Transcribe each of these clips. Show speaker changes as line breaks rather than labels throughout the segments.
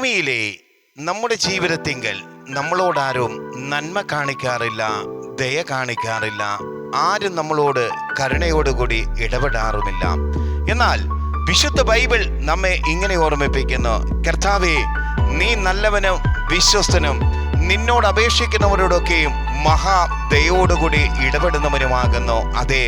ഭൂമിയിലെ നമ്മുടെ ജീവിതത്തിങ്കൽ നമ്മളോടാരും നന്മ കാണിക്കാറില്ല, ദയ കാണിക്കാറില്ല, ആരും നമ്മളോട് കരുണയോടുകൂടി ഇടപെടാറുമില്ല. എന്നാൽ വിശുദ്ധ ബൈബിൾ നമ്മെ ഇങ്ങനെ ഓർമ്മിപ്പിക്കുന്നു, കർത്താവേ, നീ നല്ലവനും വിശ്വസ്തനും നിന്നോട് അപേക്ഷിക്കുന്നവരോടൊക്കെയും മഹാദയോടുകൂടി ഇടപെടുന്നവനുമാകുന്നു. അതെ,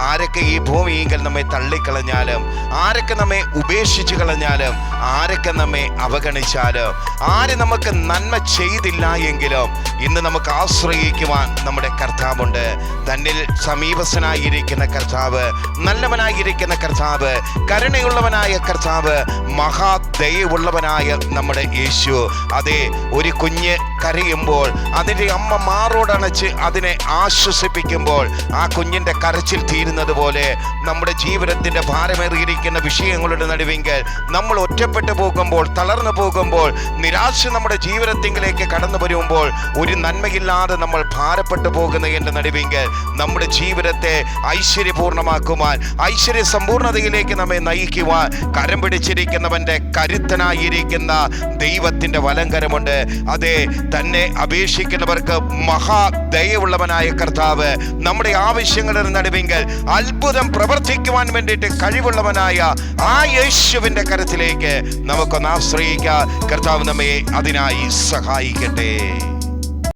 ആരൊക്കെ ഈ ഭൂമിയെങ്കിൽ നമ്മെ തള്ളിക്കളഞ്ഞാലും, ആരൊക്കെ നമ്മെ ഉപേക്ഷിച്ച് കളഞ്ഞാലും, ആരൊക്കെ നമ്മെ അവഗണിച്ചാലും, ആര് നമുക്ക് നന്മ ചെയ്തില്ല എങ്കിലും ഇന്ന് നമുക്ക് ആശ്രയിക്കുവാൻ നമ്മുടെ കർത്താവുണ്ട്. തന്നിൽ സമീപസ്ഥനായിരിക്കുന്ന കർത്താവ്, നല്ലവനായിരിക്കുന്ന കർത്താവ്, കരുണയുള്ളവനായ കർത്താവ്, മഹാദയുള്ളവനായ നമ്മുടെ യേശു. അതെ, ഒരു കുഞ്ഞ് കരയുമ്പോൾ അതിൻ്റെ അമ്മ മാറോടണച്ച് അതിനെ ആശ്വസിപ്പിക്കുമ്പോൾ ആ കുഞ്ഞിൻ്റെ കരച്ചിൽ തീരുന്നത് പോലെ നമ്മുടെ ജീവിതത്തിൻ്റെ ഭാരമേറിയിരിക്കുന്ന വിഷയങ്ങളുടെ നടുവിങ്കൽ നമ്മൾ ഒറ്റപ്പെട്ടു പോകുമ്പോൾ, തളർന്നു പോകുമ്പോൾ, നിരാശ നമ്മുടെ ജീവിതത്തിലേക്ക് കടന്നു വരുമ്പോൾ, ഒരു നന്മയില്ലാതെ നമ്മൾ ഭാരപ്പെട്ടു പോകുന്നതിൻ്റെ നടുവിങ്കൽ നമ്മുടെ ജീവിതത്തെ ഐശ്വര്യപൂർണ്ണമാക്കുവാൻ, ഐശ്വര്യ സമ്പൂർണ്ണതയിലേക്ക് നമ്മെ നയിക്കുവാൻ കരം പിടിച്ചിരിക്കുന്നവൻ്റെ കരുത്തനായിരിക്കുന്ന ദൈവത്തിൻ്റെ വലങ്കരമുണ്ട്. അതെ, തന്നെ അപേക്ഷിക്കുന്നവർക്ക് മഹാദയുള്ളവനായ കർത്താവ് നമ്മുടെ ആവശ്യങ്ങളുടെ നടുവിങ്കൽ അത്ഭുതം പ്രവർത്തിക്കുവാൻ വേണ്ടിയിട്ട് കഴിവുള്ളവനായ ആ യേശുവിൻ്റെ കരത്തിലേക്ക് നമുക്കൊന്ന് ആശ്രയിക്കാം. കർത്താവ് നമ്മെ അതിനായി സഹായിക്കട്ടെ.